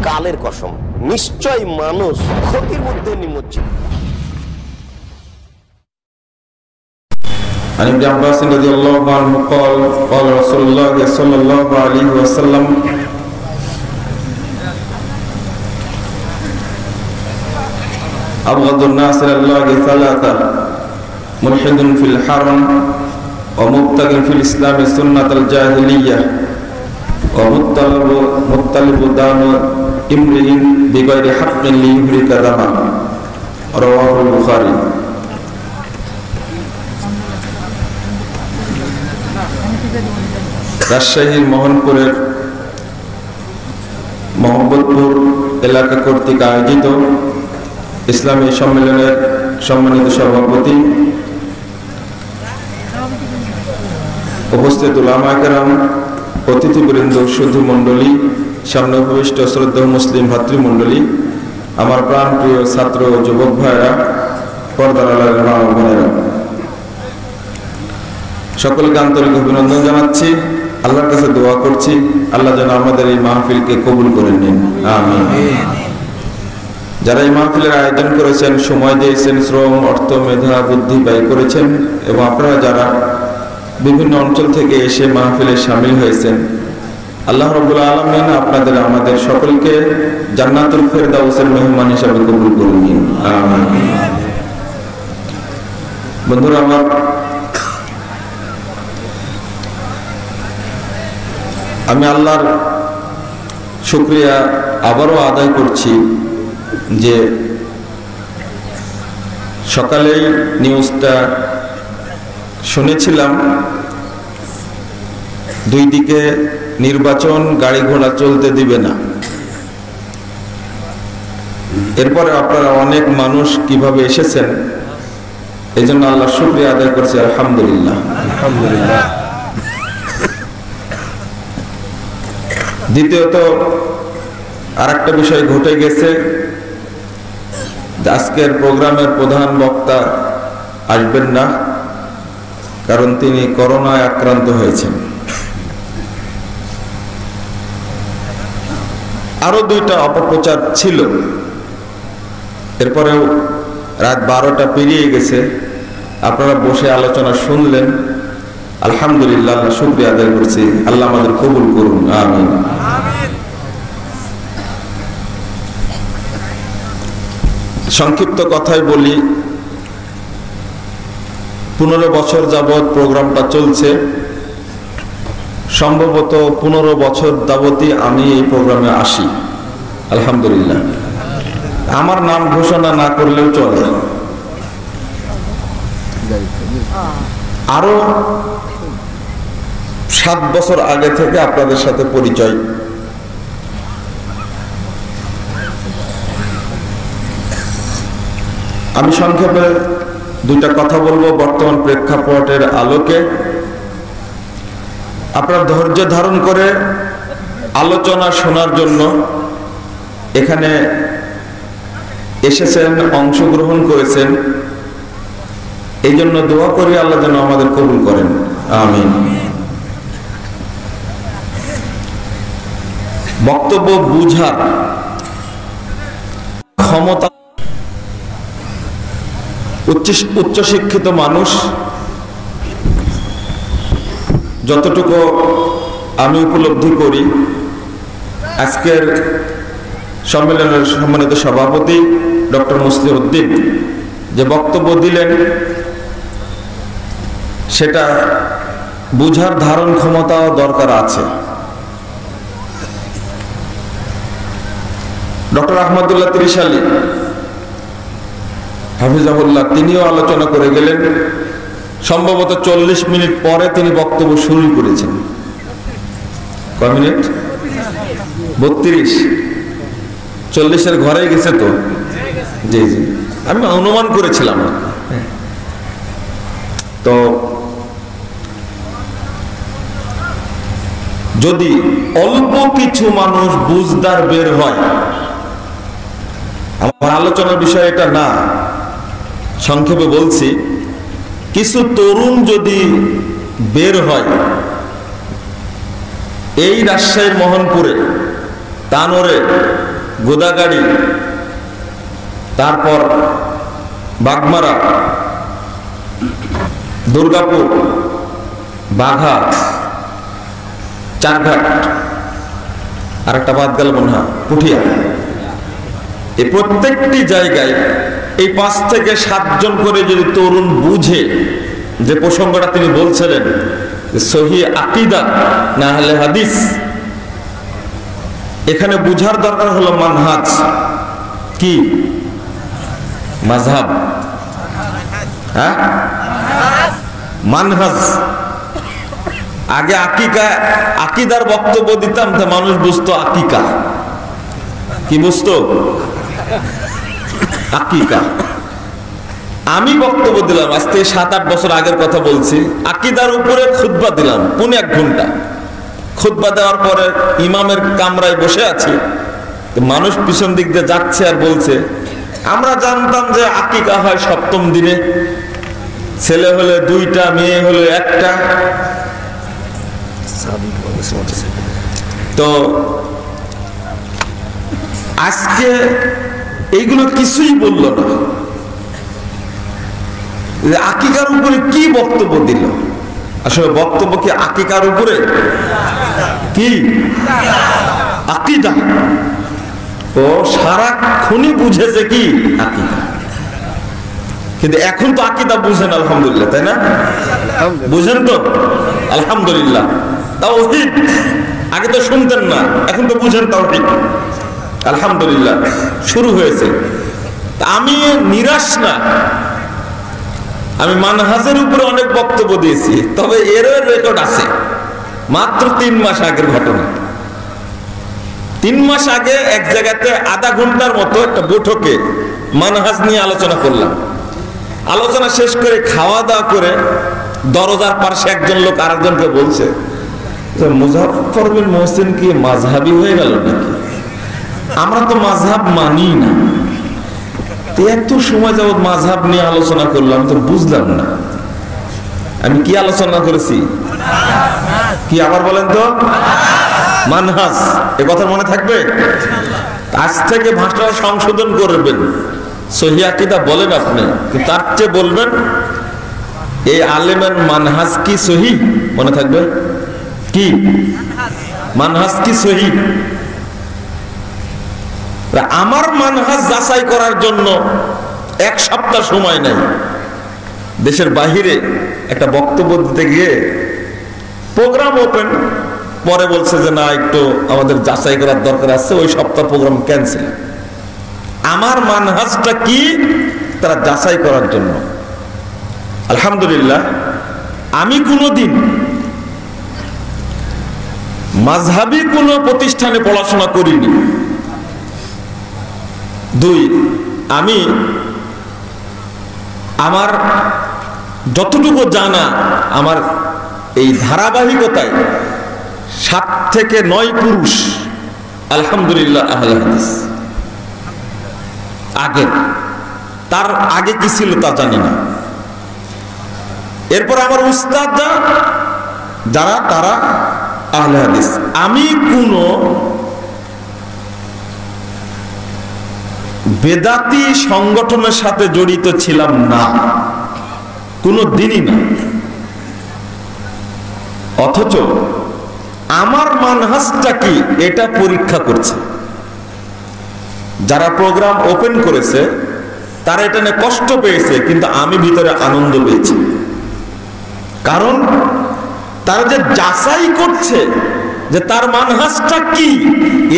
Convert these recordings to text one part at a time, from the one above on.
কালের কসম, নিশ্চয় মানুষ ক্ষতির মধ্যে নিমজ্জিত। عن ابن عباس رضي الله عنه قال قال رسول الله صلى الله عليه وسلم أبغض الناس إلى الله ثلاثة ملحد في الحرم ومبتغ في الإسلام سنة الجاهلية ومطلب دم امرئ بغير حق ليهلك دمه رواه البخاري। রাজশাহীর মোহনপুরের মোহাম্মদপুর এলাকা কর্তৃক আয়োজিত ইসলামী সম্মেলনের সম্মানিত সভাপতি, উপস্থিত উলামা কেরাম, অতিথিবৃন্দ, সুধী মণ্ডলী, সামনে উপবিষ্ট শ্রদ্ধেয় মুসলিম ভাতৃমণ্ডলী, আমার প্রাণ প্রিয় ছাত্র ও যুবক ভাইরা, পর্দার আড়ালের মা ও বোনেরা, সকলকে আন্তরিক অভিনন্দন জানাচ্ছি। আল্লাহর কাছে দোয়া করছি আল্লাহ যেন আমাদের এই মাহফিলকে কবুল করে নিন, আমিন। যারা এই মাহফিলের আয়োজন করেছেন, সময় দিয়েছেন, শ্রম, অর্থ, মেধা, বুদ্ধি ব্যয় করেছেন, এবং আপনারা যারা বিভিন্ন অঞ্চল থেকে এসে মাহফিলে শামিল হয়েছেন, আল্লাহ রাব্বুল আলামিন আপনাদের আমাদের সকলকে জান্নাতুল ফেরদাউসের মেহমান হিসেবে কবুল করে নিন, আমিন। বন্ধুরা আমার, আমি আল্লাহর শুকরিয়া আবারও আদায় করছি যে সকালেই নিউজটা শুনেছিলাম, দুই দিকে নির্বাচন, গাড়ি ঘোড়া চলতে দিবে না। এরপরে আপনারা অনেক মানুষ কিভাবে এসেছেন, এই জন্য আল্লাহর শুকরিয়া আদায় করছি, আলহামদুলিল্লাহ, আলহামদুলিল্লাহ। দ্বিতীয়ত আর একটা বিষয় ঘটে গেছে, আজকের প্রোগ্রামের প্রধান বক্তা আসবেন না, কারণ তিনি করোনায় আক্রান্ত হয়েছেন। আরো দুইটা অপপ্রচার ছিল, এরপরেও রাত 12টা পেরিয়ে গেছে, আপনারা বসে আলোচনা শুনলেন, আলহামদুলিল্লাহ, শুকরিয়া আদায় করছি, আল্লাহ আমাদের কবুল করুন, আমিন। সংক্ষিপ্ত কথায় বলি, 15 বছর যাবৎ প্রোগ্রামটা চলছে। সম্ভবত 15 বছর যাবতই আমি এই প্রোগ্রামে আসি, আলহামদুলিল্লাহ। আমার নাম ঘোষণা না করলেও চলে। আরো 7 বছর আগে থেকে আপনাদের সাথে পরিচয়। আমি সংক্ষেপে দুইটা কথা বলবো বর্তমান প্রেক্ষাপটের আলোকে। আপনারা ধৈর্য ধারণ করে আলোচনা শোনার জন্য এখানে এসেছেন, অংশগ্রহণ করেছেন, এই জন্য দোয়া করি আল্লাহ যেন আমাদের কবুল করেন, আমিন। বক্তব্য বুঝার ক্ষমতা উচ্চশিক্ষিত মানুষ যতটুকু আমি উপলব্ধি করি, আজকের সম্মেলনের সম্মানিত সভাপতি ডক্টর মুসলিম উদ্দিন যে বক্তব্য দিলেন, সেটা বুঝার ধারণ ক্ষমতা দরকার আছে। ডক্টর আহমদুল্লাহ ত্রিশালী হাফিজাহুল্লাহ, তিনিও আলোচনা করে গেলেন। সম্ভবত 40 মিনিট পরে তিনি বক্তব্য শুরু করেছেন। কয় মিনিট? 32। 40-এর ঘরে গেছে তো? জি জি, আমি অনুমান করেছিলাম। তো যদি অল্প কিছু মানুষ বুঝদার বের হয়, আমার আলোচনার বিষয় এটা না, সংক্ষেপে বলছি, কিছু তরুণ যদি বের হয় এই রাজশাহীর মোহনপুরে, তানোরে, গোদাগাড়ি, তারপর বাগমারা, দুর্গাপুর, বাঘা, চারঘাট, আর একটা বাদ গেল মনে হয় পুঠিয়া, এই প্রত্যেকটি জায়গায় এই 5 থেকে 7 জন করে যদি তরুণ বুঝে যে প্রসঙ্গটা তিনি বলছিলেন সহি আকীদা না হলে হাদিস, এখানে বুঝার দরকার হলো মানহাজ কি, মাযহাব, হ্যাঁ মানহাজ। আগে আকীদার বক্তব্য দিতাম তো মানুষ বুঝতো আকিকা কি, বুঝতো আকিকা। আমি বক্তব্য দিলাম আজ থেকে 7-8 বছর আগের কথা বলছি, আকীদার উপরে খুতবা দিলাম 1.5 ঘন্টা। খুতবা দেওয়ার পরে ইমামের কামরায় বসে আছি, মানুষ পিছন দিক দিয়ে যাচ্ছে আর বলছে আমরা জানতাম যে আকিকা হয় 7ম দিনে, ছেলে হলে 2টা, মেয়ে হলে 1টা। তো আজকে এইগুলো কিছুই বলল না, আকিকার উপরে কি বক্তব্য দিল। আসলে বক্তব্য কি আকিকার উপরে কি আকীদা, ও সারাক্ষণই বুঝেছে কি আকীদা, কিন্তু এখন তো আকীদা বুঝেন আলহামদুলিল্লাহ, তাই না? বুঝেন তো আলহামদুলিল্লাহ। তাওহীদ আগে তো শুনতেন না, এখন তো বুঝেন তাওহীদ আলহামদুলিল্লাহ, শুরু হয়েছে। আমি নিরাশ না, আমি মানহাজের উপরে অনেক বক্তব্য দিয়েছি, তবে এরও রেকর্ড আছে। মাত্র 3 মাস আগের ঘটনা। 3 মাস আগে এক জায়গাতে আধা ঘন্টার মতো একটা বৈঠকে মানহাজ নিয়ে আলোচনা করলাম। আলোচনা শেষ করে খাওয়া দাওয়া করে দরজার পাশে একজন লোক আরেকজনকে বলছে, মুজাফফর বিন মুহসিন কি মাযহাবী হয়ে গেল নাকি? আমরা তো মাযহাব মানি না। এত সময় যাবত মাযহাব নিয়ে আলোচনা করলাম, তো বুঝলাম না আমি কি আলোচনা করেছি। কি আবার বলেন তো? মানহাজ। এ কথা মনে থাকবে? আজ থেকে ভাষা সংশোধন করবেন। সহিহ আকীদা বলেন আপনি, তার চেয়ে বলবেন এই আলেমের মানহাজ কি সহিহ, মনে থাকবে কি মানহাজ কি সহিহ। আমার মানহাজ যাচাই করার জন্য 1 সপ্তাহ সময় নেই। দেশের বাহিরে একটা বক্তব্য দিতে গিয়ে প্রোগ্রাম ওপেন, পরে বলছে যে না একটু আমাদের যাচাই করার দরকার আছে, ওই সপ্তাহ প্রোগ্রাম ক্যান্সেল। আমার মানহাজটা কি তারা যাচাই করার জন্য। আলহামদুলিল্লাহ, আমি কোনোদিন মাযহাবী কোনো প্রতিষ্ঠানে পড়াশোনা করিনি। 2, আমি আমার যতটুকু জানা, আমার এই ধারাবাহিকতায় 7 থেকে 9 পুরুষ আলহামদুলিল্লাহ আহলে হাদিস। আগে তার আগে কি ছিল তা জানি না। এরপর আমার উস্তাদরা যারা, তারা আহলে হাদিস। আমি কোনো বেদাতি সংগঠনের সাথে জড়িত ছিলাম না, কোনো দিনই না। অথচ আমার মানহাজটা কি এটা পরীক্ষা করছে। যারা প্রোগ্রাম ওপেন করেছে তারা এটা নিয়ে কষ্ট পেয়েছে, কিন্তু আমি ভিতরে আনন্দ পেয়েছি। কারণ তারা যে যাচাই করছে যে তার মানহাজটা কি,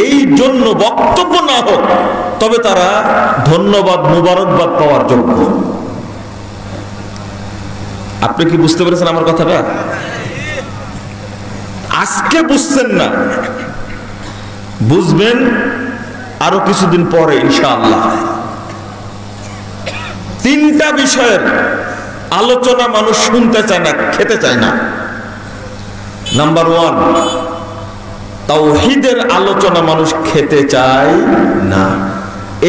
এই জন্য বক্তব্য না হোক তবে তারা ধন্যবাদ মুবারকবাদ পাওয়ার যোগ্য। আপনি কি বুঝতে পেরেছেন আমার কথাটা? আজকে বুঝছেন না, বুঝবেন আরো কিছুদিন পরে ইনশাআল্লাহ। 3টা বিষয়ের আলোচনা মানুষ শুনতে চায় না, খেতে চায় না। নাম্বার 1, তাওহীদের আলোচনা মানুষ খেতে চায় না।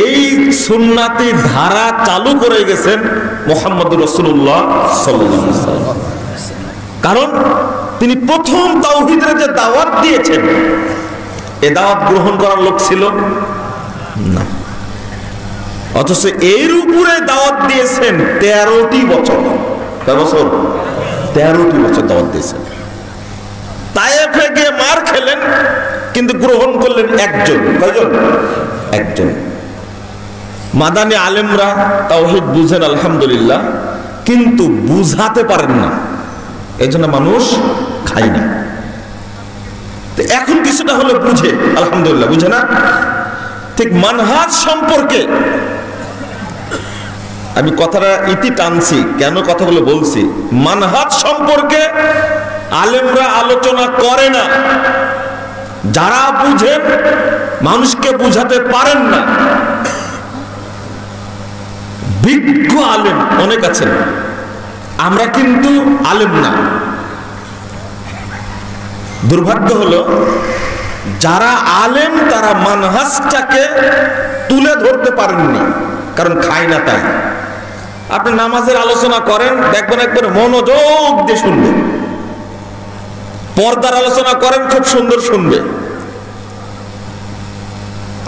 এই সুন্নাতি ধারা চালু করে গেছেন মুহাম্মদুর রাসূলুল্লাহ সাল্লাল্লাহু আলাইহি ওয়াসাল্লাম। কারণ তিনি প্রথম তাওহীদের যে দাওয়াত দিয়েছেন, এ দাওয়াত গ্রহণ করার লোক ছিল না। অথচ এর উপরে দাওয়াত দিয়েছেন 13টি বছর। কয় বছর? 13টি বছর দাওয়াত দিয়েছেন। তায়েফে গিয়ে মার খেলেন, কিন্তু গ্রহণ করলেন একজন। কয়জন? একজন। মাদানী আলেমরা তাওহীদ বুঝেন আলহামদুলিল্লাহ, কিন্তু বুঝাতে পারেন না, এই জন্য মানুষ খায় না। এখন কিছুটা হলে বুঝে আলহামদুলিল্লাহ, বুঝে না? ঠিক মানহাজ সম্পর্কে আমি কথাটা ইতি টানছি, কেন কথাগুলো বলছি, মানহাজ সম্পর্কে আলেমরা আলোচনা করে না। যারা বুঝেন, মানুষকে বুঝাতে পারেন না। বিজ্ঞ আলেম অনেক আছেন, আমরা কিন্তু আলেম না। দুর্ভাগ্য হলো যারা আলেম তারা মানহাজটাকে তুলে ধরতে পারেননি, কারণ খায় না তাই। আপনি নামাজের আলোচনা করেন, দেখবেন একবার মনোযোগ দিয়ে শুনবে। পর্দার আলোচনা করেন, খুব সুন্দর শুনবে।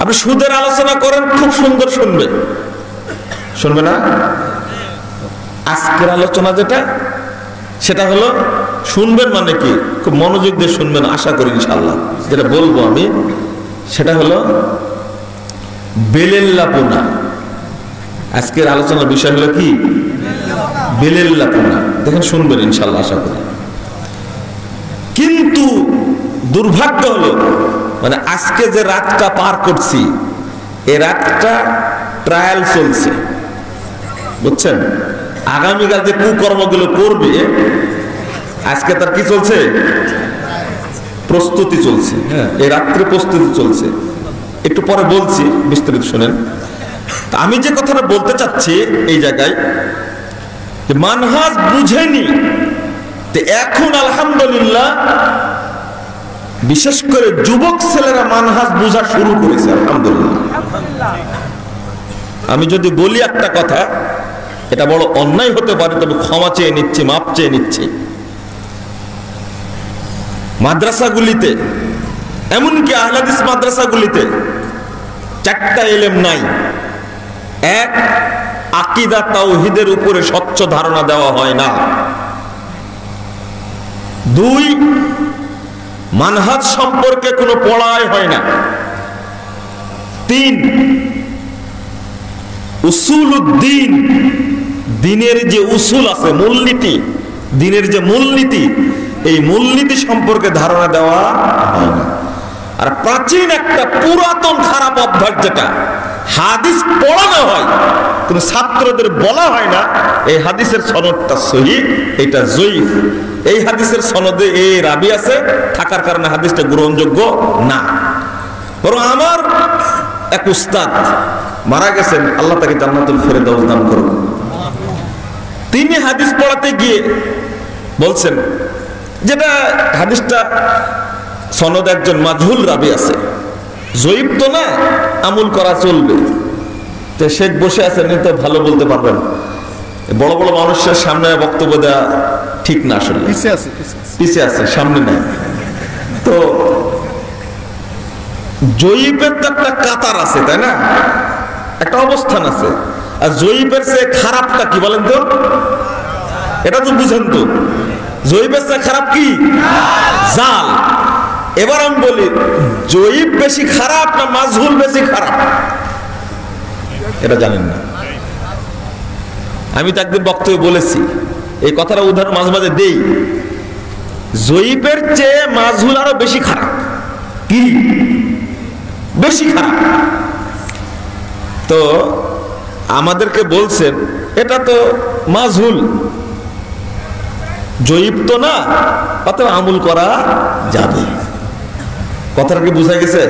আপনি সুদের আলোচনা করেন, খুব সুন্দর শুনবে। শুনবে না? আজকের আলোচনা যেটা, সেটা হলো শুনবেন মানে কি, খুব মনোযোগ দিয়ে শুনবেন আশা করি ইনশাআল্লাহ। যেটা বলবো আমি, সেটা হলো বেলেল্লাপনা। আজকের আলোচনার বিষয় হলো কি? বেলেল্লাপনা। দেখেন, শুনবেন ইনশাআল্লাহ আশা করি। কিন্তু দুর্ভাগ্য হলো, মানে আজকে যে রাতটা পার করছি, এই রাতটা ট্রায়াল চলছে, বুঝছেন? আগামীকাল যে কুকর্মগুলো করবে, আজকে তার কি চলছে? প্রস্তুতি চলছে। হ্যাঁ, এই রাত্রে প্রস্তুতি চলছে। একটু পরে বলছি, বিস্তারিত শুনেন। আমি যে কথাটা বলতে চাচ্ছি এই জায়গায়, যে মানহাজ বুঝেনি, এখন আলহামদুলিল্লাহ বিশেষ করে যুবক ছেলেরা মানহাজ বুঝা শুরু করেছে আলহামদুলিল্লাহ। আমি যদি বলি একটা কথা, এটা বড় অন্যায় হতে পারে, তবে ক্ষমা চেয়ে নিচ্ছি, মাপ চেয়ে নিচ্ছি। মাদ্রাসাগুলিতে, এমনকি আহলে হাদিস মাদ্রাসাগুলিতে 4টা এলেম নাই। 1, আকীদা তাওহীদের উপরে স্বচ্ছ ধারণা দেওয়া হয় না। 2, মানহাজ সম্পর্কে কোনো পড়াই হয় না। 3, উসুলুদ্দিন, দিনের যে উসুল আছে, মূলনীতি, দিনের যে মূলনীতি, এই মূলনীতি সম্পর্কে ধারণা দেওয়া হয় না। আর প্রাচীন একটা পুরাতন খারাপ অভ্যাস, যেটা হাদিস পড়ানো হয় কিন্তু ছাত্রদের বলা হয় না এই হাদিসের সনদটা সহিহ, এটা জয়ীফ, এই হাদিসের সনদে এই রাবি আছে, থাকার কারণে হাদিসটা গ্রহণযোগ্য না। বরং আমার এক উস্তাদ মারা গেছেন, আল্লাহ তাকে জান্নাতুল ফেরদাউস দান করুন, তিনি হাদিস পড়াতে গিয়ে বলছেন, যেটা হাদিসটা সনদ একজন মাজহুল রাবি আছে, জয়ীব তো না, আমল করা চলবে। তো শেখ বসে আছেন, তো ভালো বলতে পারবেন, বড় বড় মানুষের সামনে বক্তব্য দেওয়া ঠিক না, আসলে পিছিয়ে আছে, সামনে নেই। তো জয়ীবের তো একটা কাতার আছে, তাই না? একটা অবস্থান আছে। আর জয়ীবের চেয়ে খারাপটা কি বলেন তো? এটা তো বুঝেন তো, জয়ীবের চেয়ে খারাপ কি? জাল। এবার আমি বলি, জয়ীব বেশি খারাপ না মাজহুল বেশি খারাপ? এটা জানেন না। আমি তো একদিন বক্তব্যে বলেছি, এই কথাটা উদাহরণ মাঝে মাঝে দেই, জয়ীবের চেয়ে মাজহুল আরো বেশি খারাপ। কি বেশি খারাপ? তো আমাদেরকে বলছেন, এটা তো মাজহুল, জয়ীব তো না, অতএব আমল করা যাবে। কথাটা কি বুঝা গেছে?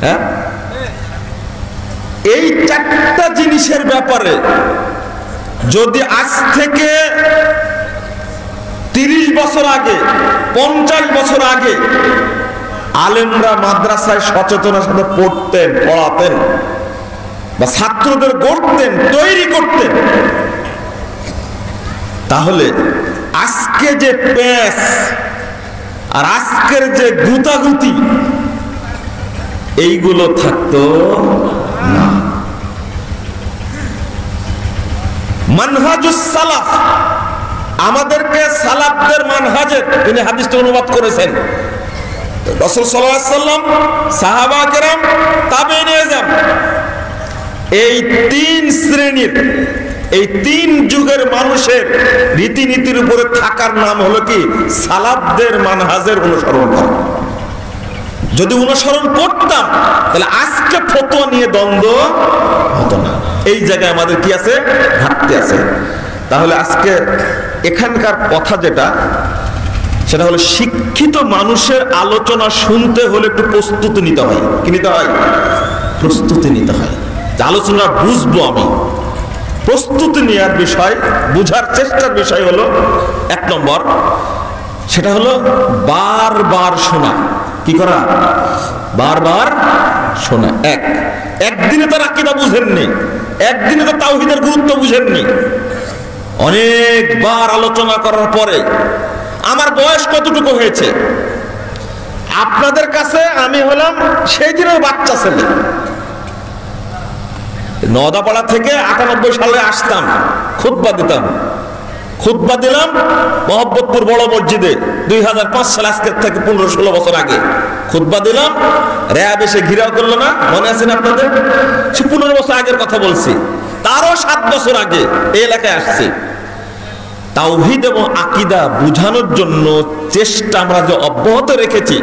হ্যাঁ, এই 4টা জিনিসের ব্যাপারে যদি আজ থেকে 30 বছর আগে, 50 বছর আগে আলেমরা মাদ্রাসায় সচেতনের সাথে পড়তেন, পড়াতেন, বা ছাত্রদের গড়তেন, তৈরি করতেন, তাহলে আজকে যে পেস আর আজকের যে গুতাগুতি এইগুলো থাকতো না। মানহাজুস সালাফ, আমাদেরকে সালাফদের মানহাজের তিনি হাদিসটা অনুবাদ করেছেন। রাসূল সাল্লাল্লাহু আলাইহি সাল্লাম, সাহাবা কেরাম, তাবেঈন আযম, এই তিন শ্রেণীর, এই তিন যুগের মানুষের রীতিনীতির উপরে থাকার নাম হলো কি? সালাফদের মানহাজের অনুসরণ করা। যদি অনুসরণ করতাম তাহলে আজকে ফতোয়া নিয়ে দ্বন্দ্ব হতো না। এই জায়গায় আমাদের কি আছে? ঘাটতি আছে। তাহলে আজকে এখানকার কথা যেটা, সেটা হলো শিক্ষিত মানুষের আলোচনা শুনতে হলে একটু প্রস্তুতি নিতে হয়। কি নিতে হয়? প্রস্তুতি নিতে হয়। যে আলোচনা বুঝবো আমি, প্রস্তুতি নেওয়ার বিষয়, বুঝার চেষ্টার বিষয় হলো এক নম্বর, সেটা হলো বারবার শোনা। কি করা? বারবার শোনা। একদিনে তার আকীদা বুঝেননি, একদিনে তো তাওহীদের গুরুত্ব বুঝেননি। অনেকবার আলোচনা করার পরে আমার বয়স কতটুকু হয়েছে, আপনাদের কাছে আমি হলাম সেই দিনের বাচ্চা ছেলে। নওদাপাড়া থেকে ৯৮ সালে আসতাম, খুতবা দিতাম। খুতবা দিলাম মহব্বতপুর বড় মসজিদে ২০০৫ সালে, আজকের থেকে ১৫-১৬ বছর আগে খুতবা দিলাম। র‍্যাব এসে ঘিরাও করলো না, মনে আছে না আপনাদের? সে ১৫ বছর আগের কথা বলছি। তারও ৭ বছর আগে এই এলাকায় আসছি। তাওহীদ এবং আকীদা বুঝানোর জন্য চেষ্টা আমরা যে অব্যাহত রেখেছি।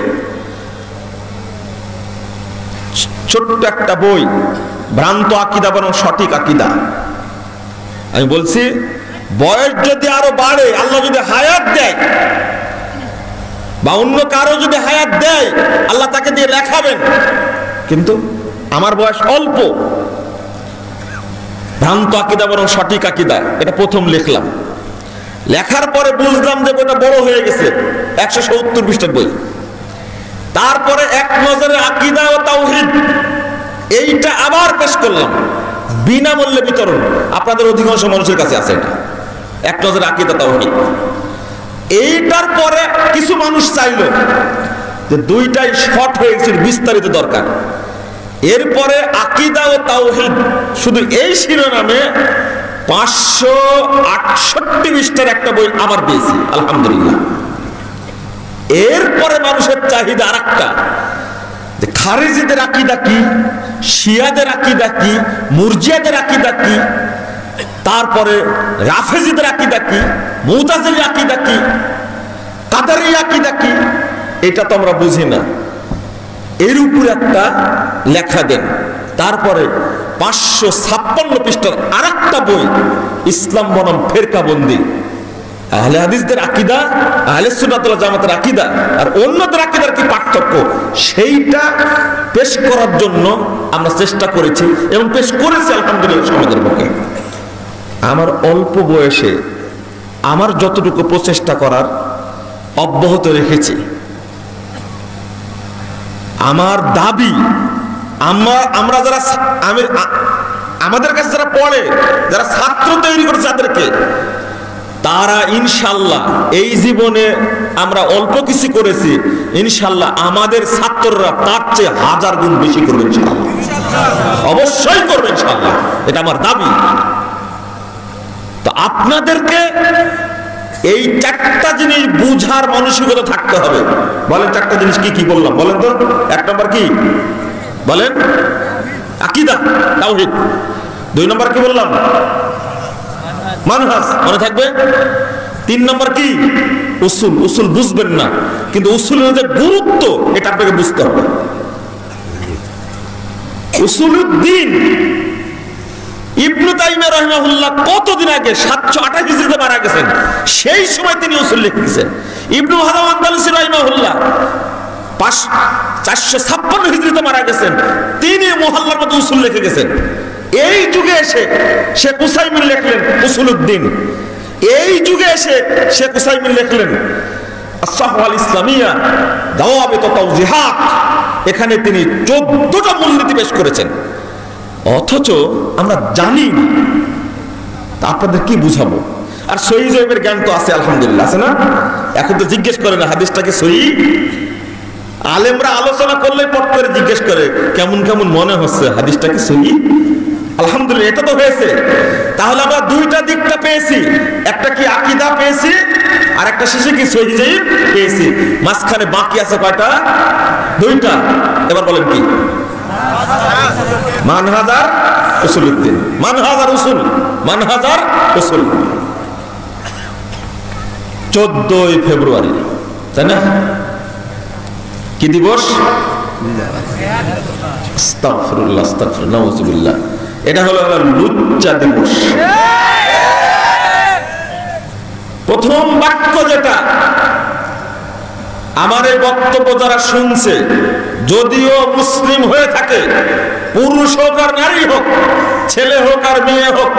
ছোট্ট একটা বই, ভ্রান্ত আকীদা বরং সঠিক আকীদা। আমি বলছি, বয়স যদি আরো বাড়ে, আল্লাহ যদি হায়াত দেয় বা অন্য কারো যদি হায়াত দেয়, আল্লাহ তাকে দিয়ে লেখাবেন। কিন্তু আমার বয়স অল্প। ভ্রান্ত আকীদা বরং সঠিক আকীদা, এটা প্রথম লিখলাম। লেখার পরে বুঝলাম যে বইটা বড় হয়ে গেছে, ১৭০ পৃষ্ঠার বই। তারপরে এক নজরে আকীদা ও তাওহীদ, এইটা আবার পেশ করলাম, বিনামূল্যে বিতরণ। আপনাদের অধিকাংশ মানুষের কাছে আছে এটা, এক নজরে আকীদা তাওহীদ। এইটার পরে কিছু মানুষ চাইল যে দুইটাই শর্ট হয়ে গেছে, বিস্তারিত দরকার। এরপরে আকীদা ও তাওহীদ শুধু এই শিরোনামে ৫৬৮ পৃষ্ঠার একটা বই আবার দিয়েছি, আলহামদুলিল্লাহ। এরপরে মানুষের চাহিদা আরেকটা, যে খারিজিদের আকীদা কি, শিয়াদের আকীদা কি, মুরজিয়াদের আকীদা কি, তারপরে রাফেজিদের আকীদা কি, মুতাজিলির আকীদা কি, কাদারি আকীদা কি, এটা তো আমরা বুঝি না। এর উপরে একটা লেখা দেন। তারপরে ৫৫৬ পৃষ্ঠার আরেকটা বই, ইসলাম বনাম ফেরকাবন্দি, আহলে হাদিসদের আকীদা, আহলে সুন্নাত ওয়াল জামাতের আকীদা আর অন্যদের আকীদার কি পার্থক্য, সেইটা পেশ করার জন্য আমরা চেষ্টা করেছি এবং পেশ করেছি আলহামদুলিল্লাহ সমাজের পক্ষে। আমার অল্প বয়সে আমার যতটুকু প্রচেষ্টা করার অব্যাহত রেখেছি। আমার দাবি, আমরা যারা আমাদের কাছে যারা পড়ে, যারা ছাত্র তৈরি করে যাদেরকে, তারা ইনশাল্লাহ এই জীবনে আমরা অল্প কিছু করেছি, ইনশাল্লাহ আমাদের ছাত্ররা তার চেয়ে ১০০০ গুণ বেশি করবে ইনশাল্লাহ, অবশ্যই করবে ইনশাল্লাহ, এটা আমার দাবি। তো আপনাদেরকে এই ৪টা জিনিস বুঝার মানসিকতা থাকতে হবে। বলেন ৪টা জিনিস কি কি বললাম? বলেন তো। ১ নম্বর কি বলেন? আকীদা তাওহীদ। ২ নম্বর কি বললাম? মানহাজ, মনে থাকবে। ৩ নম্বর কি? উসুল। উসুল বুঝবেন না, কিন্তু উসুলের যে গুরুত্ব এটা আপনাকে বুঝতে হবে। উসুলুদ্দিন ইবনে তাইমিয়া রাহিমাহুল্লাহ কতদিন আগে ৭২৮ হিজরিতে মারা গেছেন, সেই সময় তিনি উসুল লিখেছেন। ইবনে হাজাম আন্দালুসি রাহিমাহুল্লাহ ৪৫৬ হিজরিতে মারা গেছেন, তিনি মুহাল্লার মতো উসুল লিখে গেছেন। এই যুগে এসে শেখ উসাইমিন লিখলেন উসুলুদ্দিন। এই যুগে এসে শেখ উসাইমিন লিখলেন আস-সাহওয়া আল-ইসলামিয়া দাওয়াবিত তাওজিহাত। এখানে তিনি ১৪টা মূলনীতি পেশ করেছেন। অথচ আমরা জানি, তা আপনাদের কি বুঝাবো? আর সহিহ জয়ীফের জ্ঞান তো আছে আলহামদুলিল্লাহ, আছে না? এখন তো জিজ্ঞেস করে না হাদিসটা কি সহিহ, আলেমরা আলোচনা করলে পট করে জিজ্ঞেস করে কেমন কেমন মনে হচ্ছে, হাদিসটা কি সহিহ? আলহামদুলিল্লাহ, এটা তো হয়েছে। তাহলে আমরা দুইটা দিকটা পেয়েছি, একটা কি আকীদা পেয়েছি, আর একটা শেষে কি সহিহ জয়ীফ পেয়েছি। মাঝখানে বাকি আছে কয়টা? দুইটা। এবার বলেন কি? মানহাজার উসুলউদ্দিন, মানহাজার উসুল, মানহাজার উসুল। 14ই ফেব্রুয়ারি, তাই না? কি দিবস? আস্তাগফিরুল্লাহ, আস্তাগফিরুল্লাহ, নাউযুবিল্লাহ। এটা হলো লুচ্চা দিবস। প্রথম বাক্য যেটা, আমার এই বক্তব্য যারা শুনছে, যদিও মুসলিম হয়ে থাকে, পুরুষ হোক আর নারী হোক, ছেলে হোক আর মেয়ে হোক,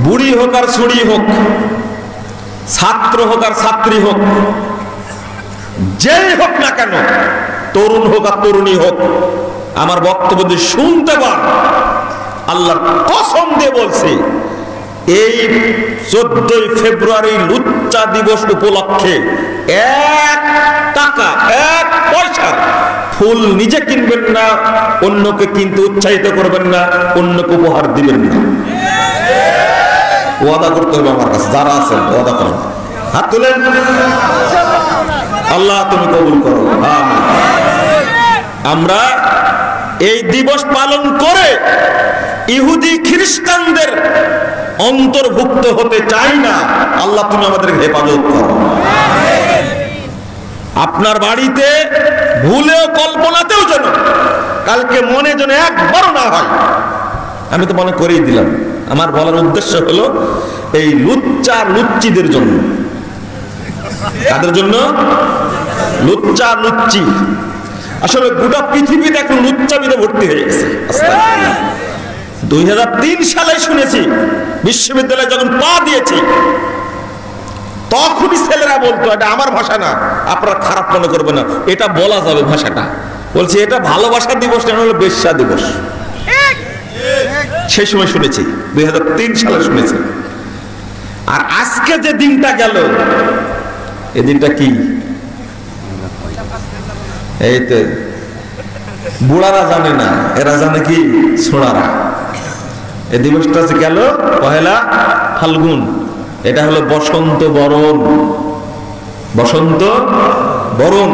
বুড়ি হোক আর ছুড়ি হোক, ছাত্র হোক আর ছাত্রী হোক, যেই হোক না কেন, তরুণ হোক আর তরুণী হোক, আমার বক্তব্য যদি শুনতে পান, আল্লাহর কসম দিয়ে বলছি, এই 14ই ফেব্রুয়ারি লুচ্চা দিবস উপলক্ষে 1 টাকা 1 পয়সার ফুল নিজে কিনবেন না, অন্যকে কিনতে উৎসাহিত করবেন না, অন্যকে উপহার দিবেন না। ওয়াদা করতে হবে আমার কাছে, যারা আছেন ওয়াদা করেন, হাত তুলেন। আল্লাহ তুমি কবুল করো, আমিন। আমরা এই দিবস পালন করে ইহুদি খ্রিস্টানদের অন্তর্ভুক্ত হতে চাই না। আল্লাহ তুমি আমাদের হেফাজত করো। আপনার বাড়িতে ভুলেও কল্পনাতেও যেন কালকে মনে যেন একবারও না হয়। আমি তো মনে করেই দিলাম, আমার বলার উদ্দেশ্য হলো এই লুচ্চা লুচ্চিদের জন্য। কাদের জন্য? লুচ্চা লুচ্চি। আসলে গোটা পৃথিবীতে এখন লুচ্চামিতে ভর্তি হয়ে গেছে। 2003 সালে শুনেছি, বিশ্ববিদ্যালয়ে যখন পা দিয়েছি, তখনই ছেলেরা বলতো, এটা আমার ভাষা না, আপনারা খারাপ মনে করবে না, এটা বলা যাবে ভাষাটা। বলছি এটা ভালোবাসা দিবস না, হলো বেশ্যা দিবস। সেই সময় শুনেছি, 2003 সালে শুনেছি। আর আজকে যে দিনটা গেল, এই দিনটা কি? এই তো বুড়ারা জানে না, এরা জানে কি? ছোড়ারা। এই দিবসটা যে গেল 1 ফাল্গুন, এটা হলো বসন্ত বরণ। বসন্ত বরণ,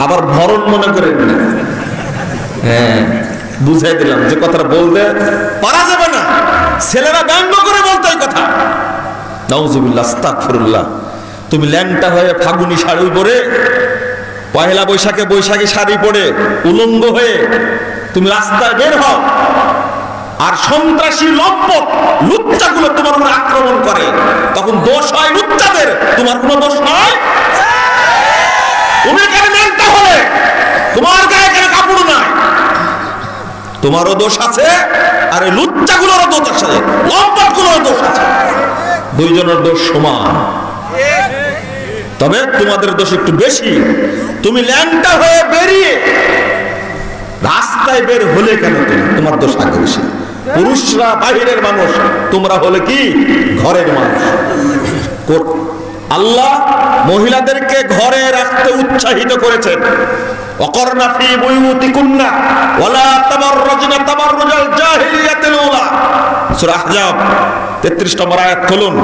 আবার ভরণ মনে করেন না। হ্যাঁ, বুঝাই দিলাম যে কথাটা বলতে পারা যাবে না, ছেলেরা ব্যঙ্গ করে বলতো এই কথা। নাউযুবিল্লাহ, আস্তাগফিরুল্লাহ। তুমি ল্যাংটা হয়ে ফাগুনি শাড়ি পরে, 1 বৈশাখে বৈশাখী শাড়ি পরে উলঙ্গ হয়ে তুমি রাস্তায় বের হও, আর সন্ত্রাসী লম্পট লুচ্চাগুলো তোমার উপর আক্রমণ করে, তখন দোষ হয় লুচ্চাদের, তোমার কোনো দোষ নয়। তুমি কেন ল্যাংটা হলে? তোমার গায়ে কেন কাপড় নাই? তোমারও দোষ আছে, আর এই লুচ্চাগুলোরও দোষ আছে, লম্পটগুলোরও দোষ আছে। দুইজনের দোষ সমান, তবে তোমাদের দোষ একটু বেশি। তুমি ল্যাংটা হয়ে বেরিয়ে রাস্তায় বের হলে কেন? তোমার দোষ আগে বেশি। পুরুষরা বাহিরের মানুষ, তোমরা হলে কি ঘরের মানুষ। আল্লাহ মহিলাদেরকে ঘরে রাখতে উৎসাহিত করেছেন। ওয়াকরনা ফি বুয়ুতিকুন্না ওয়ালা তাবাররাজনা তাবাররুজাল জাহিলিয়াতিল উলা। সূরা আহজাব 33 নম্বর আয়াত খুলুন।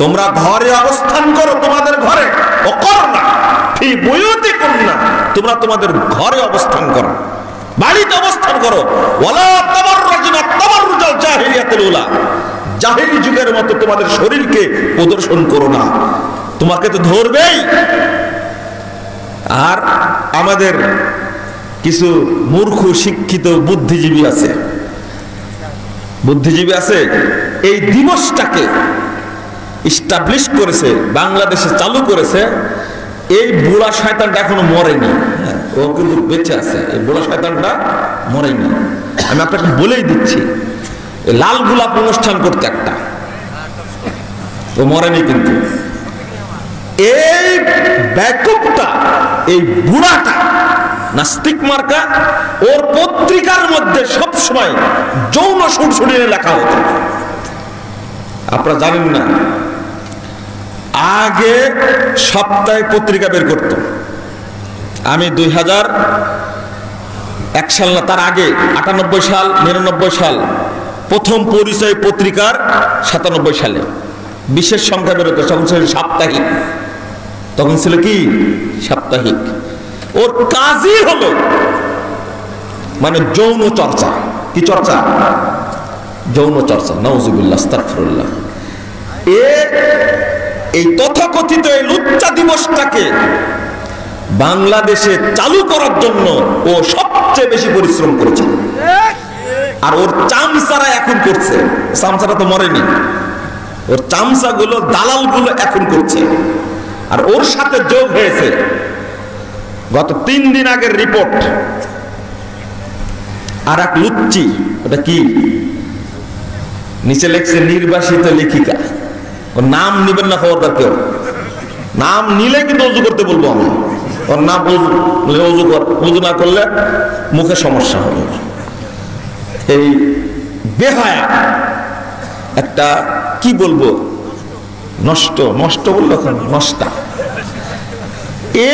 তোমরা ঘরে অবস্থান করো, তোমাদের ঘরে। ওয়াকরনা ফি বুয়ুতিকুন্না, তোমরা তোমাদের ঘরে অবস্থান করো, বাড়িতে অবস্থান করো। ওয়ালা তাবাররাজনা তাবাররুজাল জাহিলিয়াতিল উলা, জাহিলি যুগের মতো তোমাদের শরীরকে প্রদর্শন করো না, তোমাকে তো ধরবেই। আর আমাদের কিছু মূর্খ শিক্ষিত বুদ্ধিজীবী আছে, এই দিবসটাকে ইস্টাবলিশ করেছে, বাংলাদেশে চালু করেছে। এই বুড়া শয়তানটা এখনো মরেনি, ও কিন্তু বেঁচে আছে। এই বুড়া শয়তানটা মরেনি। আমি আপনাকে বলেই দিচ্ছি, লাল গোলাপ অনুষ্ঠান করতে একটা, ও মরেনি কিন্তু। এই ব্যাকপটা, এই বুড়াটা নাস্তিক মার্কা, ওর পত্রিকার মধ্যে সবসময় যৌন সুরসুরি লেখা হতো। আপনারা জানেন না, আগে সপ্তাহে পত্রিকা বের করত। আমি 2001 সাল না, তার আগে 98 সাল 99 সাল প্রথম পরিচয় পত্রিকার 97 সালে বিশেষ সংখ্যা বেরোতো, তখন ছিল সাপ্তাহিক। তখন ছিল কি সাপ্তাহিক। ওর কাজই হলো মানে যৌন চর্চা। কি চর্চা? যৌন চর্চা। নাউজুবিল্লাহ, আস্তাগফিরুল্লাহ। এই তথাকথিত এই লুচ্চা দিবসটাকে বাংলাদেশে চালু করার জন্য ও সবচেয়ে বেশি পরিশ্রম করেছে। আর ওর চামচারা এখন করছে। চামচারা তো মরেনি, ওর চামচাগুলো, দালালগুলো এখন করছে। আর ওর সাথে যোগ হয়েছে গত 3 দিন আগের রিপোর্ট আর এক লুচ্চি। ওটা কি নিচে লেখছে নির্বাসিত লেখিকা। ওর নাম নিবেন না খবরদার কেউ। নাম নিলে কিন্তু অজু করতে বলবো আমি। ওর নাম অজু না করলে মুখে সমস্যা হবে। এই বেহায়া একটা কি বলবো, নষ্ট নষ্ট বললো এখন, নষ্টা।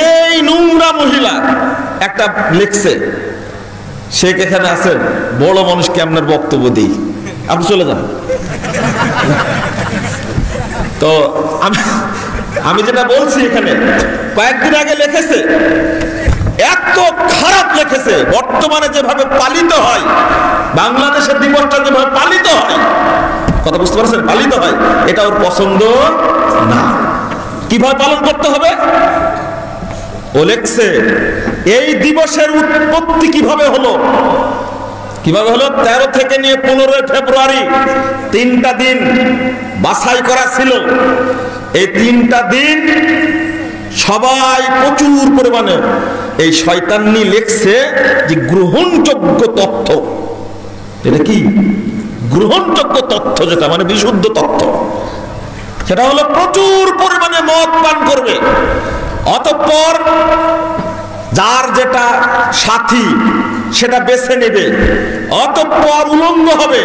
এই নোংরা মহিলা একটা লিখছে, শেখ এখানে আছেন, বড় মানুষকে আপনার বক্তব্য দিই, আপনি চলে যান। তো আমি যেটা বলছি, এখানে কয়েকদিন আগে লিখেছে, এত খারাপ লিখেছে। বর্তমানে যেভাবে পালিত হয়, বাংলাদেশের দিবসটা যেভাবে পালিত হয়, কথা বুঝতে পারছেন, পালিত হয়, এটা ওর পছন্দ না। কিভাবে পালন করতে হবে ও লেখছে। এই দিবসের উৎপত্তি কিভাবে হলো, কিভাবে হলো? 13 থেকে নিয়ে 15 ফেব্রুয়ারি 3টা দিন বাছাই করা ছিল। এই 3টা দিন সবাই প্রচুর পরিমাণে এই শয়তানি লেখছে যে গ্রহণযোগ্য তথ্য। এটা কি গ্রহণযোগ্য তথ্য? যেটা মানে বিশুদ্ধ তথ্য, সেটা হলো প্রচুর পরিমাণে মদ পান করবে, অতঃপর যার যেটা সাথী সেটা বেছে নেবে, অতঃপর উলঙ্গ হবে,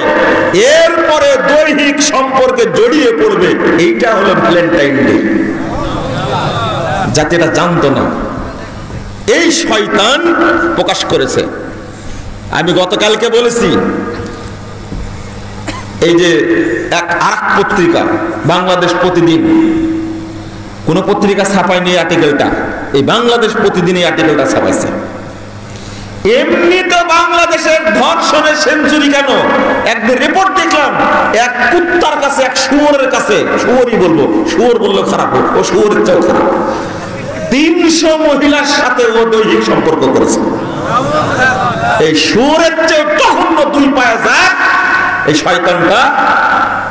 এরপরে দৈহিক সম্পর্কে জড়িয়ে পড়বে। এইটা হলো ভ্যালেন্টাইন ডে। যাতে এটা জানতো না, এই শয়তান প্রকাশ করেছে। আমি গতকালকে বলেছি, এই যে আরেক পত্রিকা বাংলাদেশ প্রতিদিন, কোন পত্রিকা ছাপায়নি আর্টিকেলটা, এই বাংলাদেশ প্রতিদিন এই আর্টিকেলটা ছাপাইছে। এমনি তো বাংলাদেশের ধর্ষণের সেঞ্চুরি কেন? একদিন রিপোর্ট দেখলাম, এক কুত্তার কাছে, এক শুয়োরের কাছে, শুয়োরই বলবো, শুয়োর বললে খারাপ, ও শুয়োরের চেয়েও খারাপ, 300 মহিলার সাথে ও দৈহিক সম্পর্ক করেছে। এই শুয়োরের চেয়ে তখন 2 পায়া যায়। এই শয়তানটা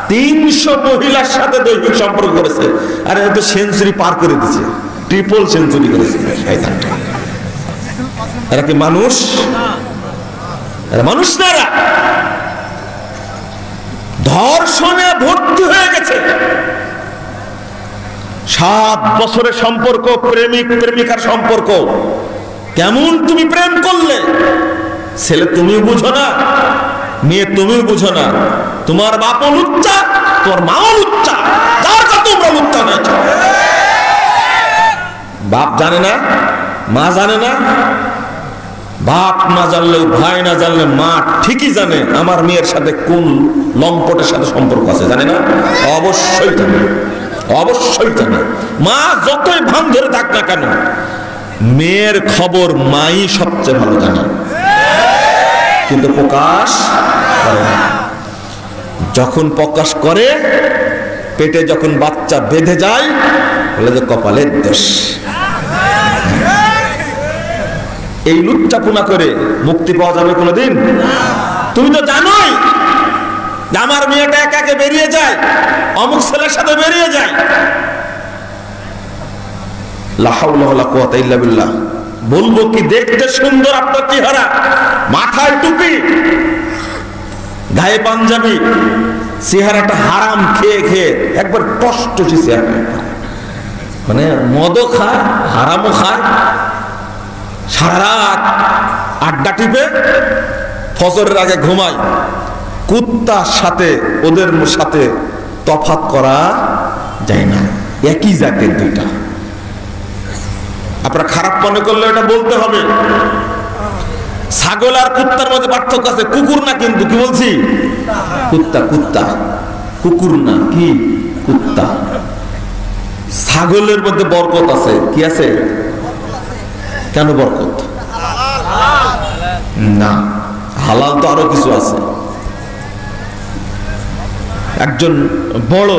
300 মহিলার সাথে দৈহিক সম্পর্ক করেছে। আরে তো সেঞ্চুরি পার করে দিচ্ছে, ট্রিপল সেঞ্চুরি করেছে শয়তানটা। এরা কি মানুষ? এরা মানুষ না, এরা ধর্ষণে ভর্তি হয়ে গেছে। 7 বছরের সম্পর্ক, প্রেমিক প্রেমিকার সম্পর্ক। কেমন তুমি প্রেম করলে? ছেলে তুমিও বুঝো না, মেয়ে তুমিও বুঝো না, তোমার বাপও লুচ্চা, তোমার মাও লুচ্চা, যার কাছে তোমরা লুচ্চা হয়েছ। বাপ জানে না, মা জানে না। বাপ না জানলে, ভাই না জানলে, মা ঠিকই জানে আমার মেয়ের সাথে কোন লম্পটের সাথে সম্পর্ক আছে, জানে না? অবশ্যই জানে, অবশ্যই জানে। মা যতই ভান ধরে থাক না কেন, মেয়ের খবর মাই সবচেয়ে ভালো জানে, কিন্তু প্রকাশ করে না। যখন প্রকাশ করে, পেটে যখন বাচ্চা বেঁধে যায়, বলে যে কপালের দোষ। এই লুচ্চাপুনা করে মুক্তি পাওয়া যাবে কোনোদিন? তুমি তো জানোই যে আমার মেয়েটা একা একা বেরিয়ে যায়, অমুক ছেলের সাথে বেরিয়ে যায়। লা হাওলা ওয়ালা কুওয়াতা ইল্লা বিল্লাহ। বলবো কি, দেখতে সুন্দর আপনার চেহারা, মাথায় টুপি, গায়ে পাঞ্জাবি, চেহারাটা হারাম খেয়ে খেয়ে একবার কষ্ট চেহারা, মানে মদও খায়, হারামও খায়, সারা রাত আড্ডা টিপে, ফজরের আগে ঘুমায়, কুত্তার সাথে ওদের সাথে তফাৎ করা যায় না, একই জাতের দুইটা। আপনারা খারাপ মনে করলে এটা বলতে হবে। ছাগল আর কুত্তার মধ্যে পার্থক্য আছে, কুকুর না কিন্তু, কি বলছি? কুত্তা, কুত্তা, কুকুর না, কি? কুত্তা। ছাগলের মধ্যে বরকত আছে, কি আছে? কেন বরকত? না, হালাল তো আরো কিছু আছে। একজন বড়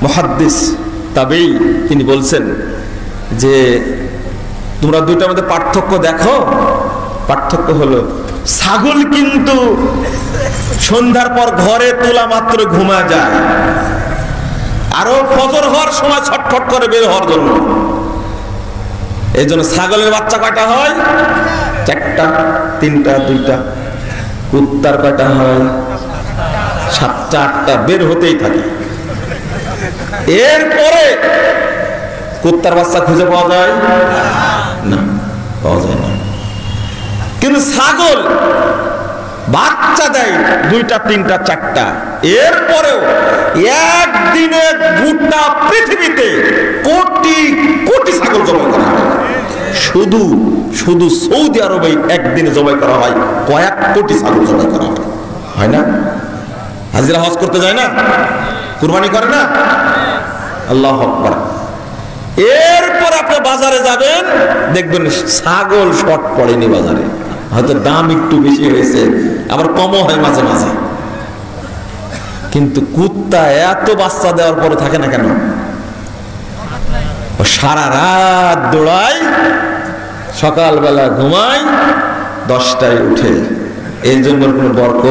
মুহাদ্দিস তাবেঈ তিনি বলছেন যে তোমরা দুইটার মধ্যে পার্থক্য দেখো। পার্থক্য হলো ছাগল কিন্তু সন্ধ্যার পর ঘরে তোলা মাত্র ঘুমা যায়, আরো ফজর হওয়ার সময় ছটফট করে বের হওয়ার জন্য। এই জন্য ছাগলের বাচ্চা কয়টা হয়? 4টা, 3টা, 2টা। কুত্তার কয়টা হয়? 7টা, 8টা, বের হতেই থাকে। এরপরে কুত্তার বাচ্চা খুঁজে পাওয়া যায় না, পাওয়া যায় না। কিন্তু ছাগল বাচ্চা দেয় 2টা, 3টা, 4টা। এরপরেও একদিনে গোটা পৃথিবীতে কোটি কোটি ছাগল জবাই করা হয়। শুধু শুধু সৌদি আরবে একদিনে জবাই করা হয় কয়েক কোটি ছাগল জবাই করা হয়, হয় না? হাজিরা হজ করতে যায় না, কুরবানি করে না? আল্লাহু আকবার। এরপর আপনি বাজারে যাবেন, দেখবেন ছাগল শর্ট পড়েনি বাজারে, হয়তো দাম একটু বেশি হয়েছে, আবার কমও হয় মাঝে মাঝে। কিন্তু কুত্তা এত বাচ্চা দেওয়ার পরে থাকে না কেন? সারা রাত দৌড়ায়, সকালবেলা ঘুমায়, 10টায় উঠে। এই জন্য কোনো বরকত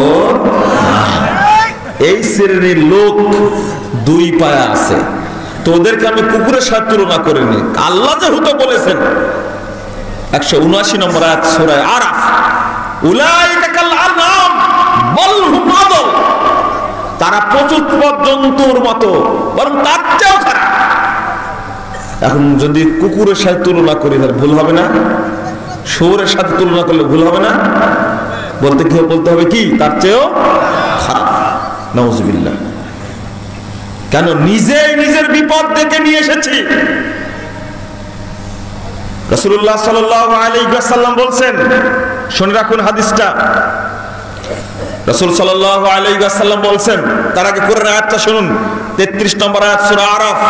নাই। এই শ্রেণীর লোক 2 পায়া আছে। তো ওদেরকে আমি কুকুরের সাথে তুলনা করিনি। আল্লাহ যেহেতু বলেছেন 179 নম্বর আয়াত সূরা আরাফ, উলাইকা কাল আনআম বাল হুম আদল, তারা পশুবৎ জন্তুর মতো, বরং তার চেয়েও খারাপ। এখন যদি কুকুরের সাথে তুলনা করি তাহলে ভুল হবে না? শুয়োরের সাথে তুলনা করলে ভুল হবে না? বলতে হবে কি? তার চেয়েও খারাপ। নাউজুবিল্লাহ। কেন? নিজেই নিজের বিপদ ডেকে নিয়ে এসেছি। রাসূলুল্লাহ সাল্লাল্লাহু আলাইহি ওয়াসাল্লাম বলছেন, শুনে রাখুন হাদিসটা। রাসূল সাল্লাল্লাহু আলাইহি ওয়াসাল্লাম বলছেন, তার আগে কোরআন আয়াতটা শুনুন, 33 নম্বর আয়াত সূরা আরাফ,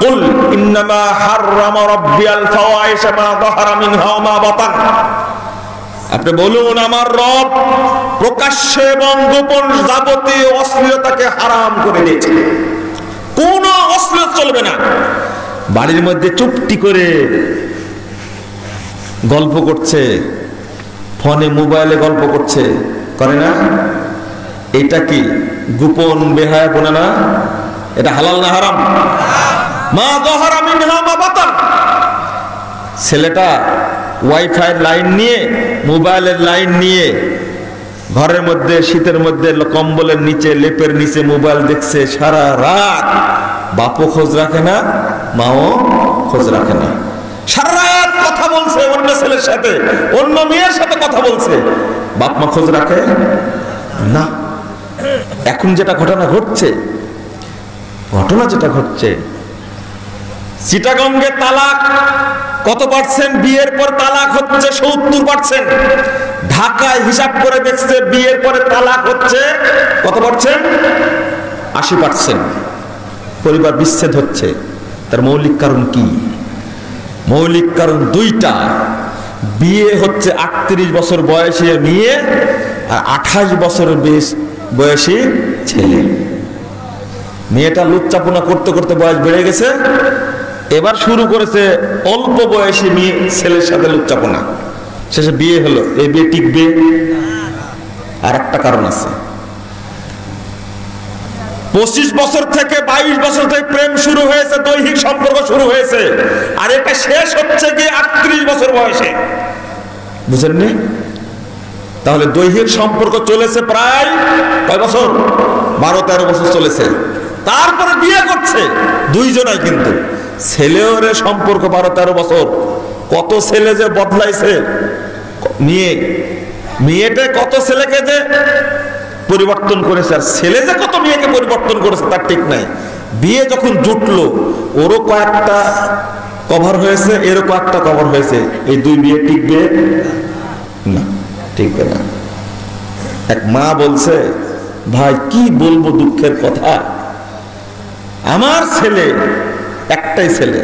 কুল ইন্নামা হাররামা রাব্বিয়াল ফাওয়াহিশা মা যাহারা মিনহা ওয়া মা বাতান। আপনি বলুন, আমার রব প্রকাশ্যে এবং গোপন যাবতীয় অশ্লীলতাকে হারাম করে দিয়েছে। কোনো অশ্লীলতা চলবে না। বাড়ির মধ্যে চুপটি করে গল্প করছে, ফোনে মোবাইলে গল্প করছে, করে না? এটা কি গোপন বেহায়াপনা না? এটা হালাল না হারাম? মা যাহারা মিনহা মা বাতান। ছেলেটা ওয়াইফাই লাইন নিয়ে, মোবাইলের লাইন নিয়ে ঘরের মধ্যে শীতের মধ্যে কম্বলের নিচে, লেপের নিচে মোবাইল দেখছে সারা রাত। বাপও খোঁজ রাখে না, মাও খোঁজ রাখে না। সারা রাত কথা বলছে অন্য ছেলের সাথে, অন্য মেয়ের সাথে কথা বলছে, বাপ মা খোঁজ রাখে না। এখন যেটা ঘটনা ঘটছে, চিটাগঙ্গে তালাক কত পার্সেন্ট? বিয়ের পর তালাক হচ্ছে 70%। ঢাকায় হিসাব করে দেখছে বিয়ের পরে তালাক হচ্ছে কত পার্সেন্ট? 80%। পরিবার বিচ্ছেদ হচ্ছে। তার মৌলিক কারণ কি? মৌলিক কারণ 2টা। বিয়ে হচ্ছে 38 বছর বয়সী মেয়ে আর 28 বছর বয়সী ছেলে। মেয়েটা লুচ্চাপনা করতে করতে বয়স বেড়ে গেছে, এবার শুরু করেছে অল্প বয়সী মেয়ে ছেলের সাথে লুচ্চাপনা, শেষে বিয়ে হলো। এই বিয়ে টিকবে? আর একটা কারণ আছে, 25 বছর থেকে 22 বছর থেকে প্রেম শুরু হয়েছে, দৈহিক সম্পর্ক শুরু হয়েছে, আর এটা শেষ হচ্ছে গিয়ে 38 বছর বয়সে। বুঝলেননি? তাহলে দৈহিক সম্পর্ক চলেছে প্রায় কয় বছর? 12-13 বছর চলেছে। তারপরে বিয়ে করছে 2 জনাই, কিন্তু ছেলেও রে সম্পর্ক 12-13 বছর। কত ছেলে যে বদলাইছে নিয়ে, মেয়েটা কত ছেলেকে যে পরিবর্তন করেছে, আর ছেলে যে কত মেয়েকে পরিবর্তন করেছে তার ঠিক নাই। বিয়ে যখন জুটলো, ওরও কয়েকটা কভার হয়েছে, এরও কয়েকটা কভার হয়েছে, এই দুই বিয়ে টিকবে না, টিকবে না। এক মা বলছে, ভাই কি বলবো দুঃখের কথা, আমার ছেলে, একটাই ছেলে,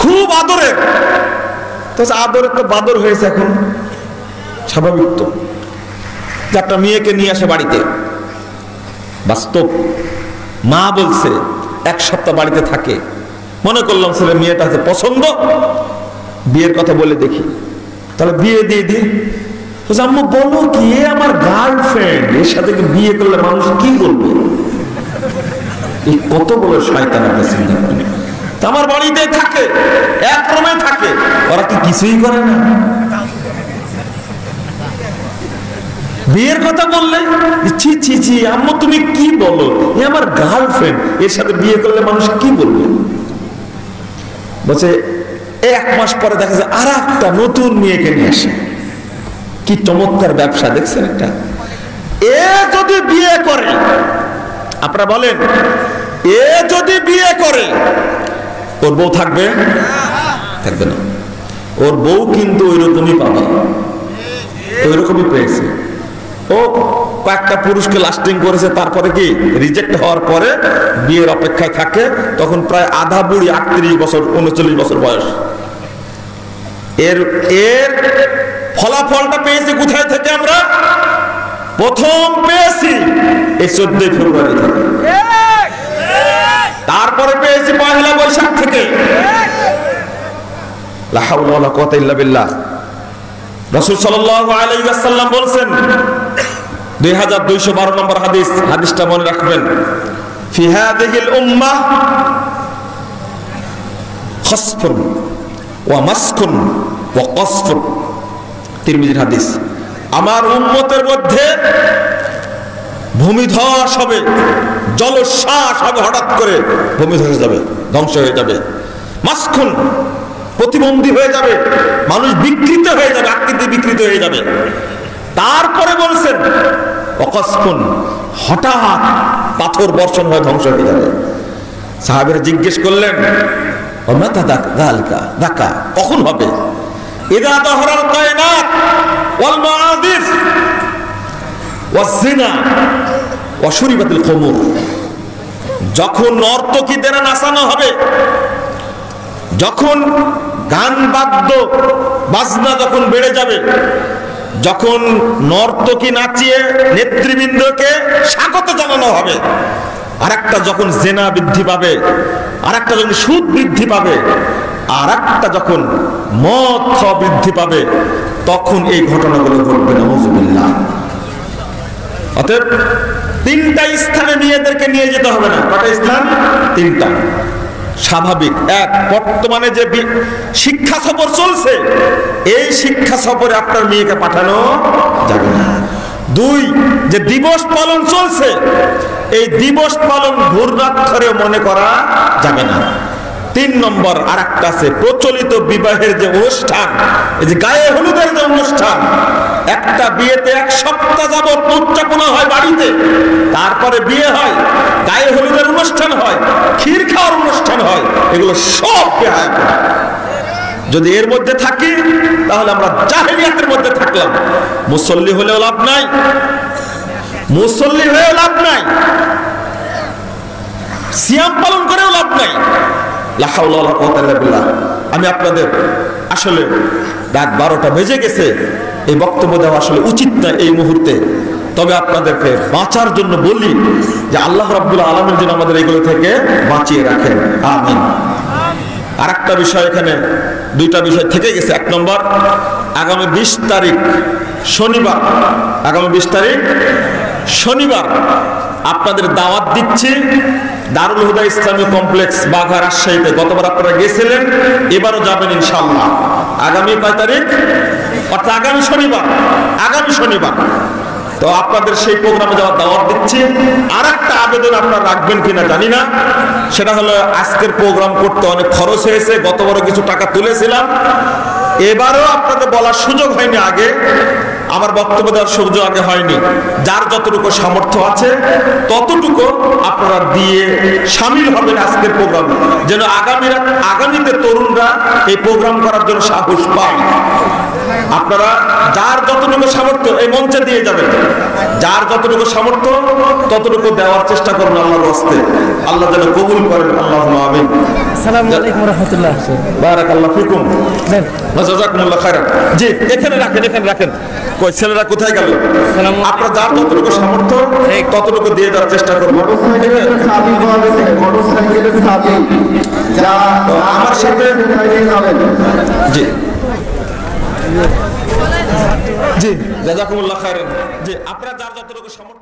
খুব আদরের, তো আদরের তো বাদর হয়েছে এখন, স্বাভাবিক তো, যে একটা মেয়েকে নিয়ে আসে বাড়িতে। বাস্তব মা বলছে 1 সপ্তাহ বাড়িতে থাকে, মনে করলাম ছেলে মেয়েটা আছে পছন্দ, বিয়ের কথা বলে দেখি, তাহলে বিয়ে দিয়ে দিই। আম্মু বলো কি, এ আমার গার্লফ্রেন্ড, এর সাথে বিয়ে করলে মানুষ কি বলবে? এই কত বড় শয়তান আপনি চিন্তা করেন। আমার বাড়িতে থাকে, এক রুমে থাকে, ওরা কি কিছুই করে না? বিয়ের কথা বললে ছি ছি ছি, আম্মু তুমি কি বলো, এ আমার গার্লফ্রেন্ড, এর সাথে বিয়ে করলে মানুষ কি বলবে? বলছে 1 মাস পরে দেখা যায় আর একটা নতুন মেয়েকে নিয়ে আসে। কি চমৎকার ব্যবসা দেখছেন একটা। এ যদি বিয়ে করে, আপনারা বলেন, এ যদি বিয়ে করে ওর বউ থাকবে? থাকবে না। ওর বউ কিন্তু ওইরকমই পাবে, ওইরকমই পেয়েছে। ও কয়েকটা পুরুষকে লাস্টিং করেছে, তারপরে কি রিজেক্ট হওয়ার পরে বিয়ের অপেক্ষায় থাকে, তখন প্রায় আধা বুড়ি, 38 বছর 39 বছর বয়স। এর ফলাফলটা পেয়েছি কোথায় থেকে? আমরা প্রথম পেয়েছি এই 14 ফেব্রুয়ারি থেকে, তারপরে পেয়েছি 1 বৈশাখ থেকে। লা হাওলা ওয়ালা কুওয়াতা ইল্লা বিল্লাহ। রাসূল সাল্লাল্লাহু আলাইহি ওয়াসাল্লাম বলেন, 2212 নম্বর হাদিস, হাদিসটা মনে রাখবেন, ফি হাযিহিল উম্মাহ খাসফুন ওয়া মাসকুন ওয়া কসফুন, তিরমিজির হাদিস। আমার উম্মতের মধ্যে ভূমিধস হবে, জলোচ্ছ্বাস হবে, হঠাৎ করে ভূমিধস হয়ে যাবে, ধ্বংস হয়ে যাবে। মাসকুন, প্রতিবন্ধী হয়ে যাবে, মানুষ বিকৃত হয়ে যাবে, আকৃতি বিকৃত হয়ে যাবে। তারপরে বলছেন অকসফুন, হঠাৎ পাথর বর্ষণ হয়ে ধ্বংস হয়ে যাবে। সাহাবীরা জিজ্ঞেস করলেন, মাতা দাকা, কখন হবে? ইদা তাহরাল কায়নাত ওয়াল মাআদিস ওয়াজ জিনা ওয়া শুরিবাতিল খুমুর, যখন নর্তকীদের নাচানো হবে, যখন গান বাদ্য বাজনা যখন বেড়ে যাবে, যখন নর্তকী নাচিয়ে নেতৃবৃন্দকে স্বাগত জানানো হবে, আরেকটা যখন জেনা বৃদ্ধি পাবে, আরেকটা যখন সুদ বৃদ্ধি পাবে, আর একটা যখন মদ খাওয়া বৃদ্ধি পাবে, তখন এই ঘটনাগুলো ঘটবে। নাউযুবিল্লাহ। অতএব 3টা স্থানে মেয়েদেরকে নিয়ে যেতে হবে না। কটা স্থান? 3টা। স্বাভাবিক। 1, বর্তমানে যে শিক্ষা সফর চলছে, এই শিক্ষা সফরে আপনার মেয়েকে পাঠানো যাবে না। 2, যে দিবস পালন চলছে, এই দিবস পালন ঘূর্ণাক্ষরে মনে করা যাবে না। 3 নম্বর আরেকটা আছে, প্রচলিত বিবাহের যে অনুষ্ঠান, এই যে গায়ে হলুদের যে অনুষ্ঠান, একটা বিয়েতে 1 সপ্তাহ যাবত উদযাপন হয় বাড়িতে, তারপরে বিয়ে হয়, গায়ে হলুদের অনুষ্ঠান হয়, ক্ষীর খাওয়ার অনুষ্ঠান হয়, এগুলো সব বেহায়া। যদি এর মধ্যে থাকি তাহলে আমরা জাহেলিয়াতের মধ্যে থাকলাম। মুসল্লি হলেও লাভ নাই, মুসল্লি হয়েও লাভ নাই, সিয়াম পালন করেও লাভ নাই। লা হাওলা ওয়ালা কুওয়াতা ইল্লা বিল্লাহ। আমি আপনাদের আসলে রাত 12টা বেজে গেছে, এই বক্তব্য দেওয়া আসলে উচিত না এই মুহূর্তে। তবে আপনাদেরকে বাঁচার জন্য বলি যে আল্লাহ রাব্বুল আলামিন যেন আমাদের এগুলো থেকে বাঁচিয়ে রাখেন, আমিন। আরেকটা বিষয়, এখানে 2টা বিষয় থেকে গেছে। 1 নম্বর, আগামী 20 তারিখ শনিবার, আগামী 20 তারিখ শনিবার আপনাদের দাওয়াত দিচ্ছি দারুল হুদা ইসলামী কমপ্লেক্স, বাঘা, রাজশাহীতে। গতবার আপনারা গেছিলেন, এবারও যাবেন ইনশাআল্লাহ। আগামী 5 তারিখ, অর্থাৎ আগামী শনিবার, আগামী শনিবার। তো আপনাদের সেই প্রোগ্রামে যাওয়ার দাওয়াত দিচ্ছি। আর একটা আবেদন আপনারা রাখবেন কিনা জানি না, সেটা হলো আজকের প্রোগ্রাম করতে অনেক খরচ হয়েছে, গতবারও কিছু টাকা তুলেছিলাম, এবারও আপনাদের বলার সুযোগ হয়নি আগে। আমার বক্তব্য দেওয়ার সুযোগ আগে হয়নি, যার যতটুকু সামর্থ্য আছে ততটুকু আপনারা দিয়ে শামিল হবেন আজকের প্রোগ্রামে, যেন আগামীতে তরুণরা এই প্রোগ্রাম করার জন্য সাহস পায়। আপনারা যার যতটুকু সামর্থ্য এই মঞ্চে দিয়ে যাবেন, যার যতটুকু সামর্থ্য ততটুকু দেওয়ার চেষ্টা করুন আল্লাহর ওয়াস্তে। আল্লাহ যেন কবুল করেন, আল্লাহুম্মা আমিন। আসসালামু আলাইকুম ওয়া রাহমাতুল্লাহ। বারাকাল্লাহু ফিকুম, জাযাকুমুল্লাহ খাইরান। জি, এখানে রাখেন। কই ছেলেরা কোথায় গেল? আপনারা যার যতটুকু সামর্থ্য ততটুকু দিয়ে দেওয়ার চেষ্টা করুন। আমার সাথে জি জাযাকুমুল্লাহ খাইরান। জি, আপনারা যার যতটুকু সামর্থ্য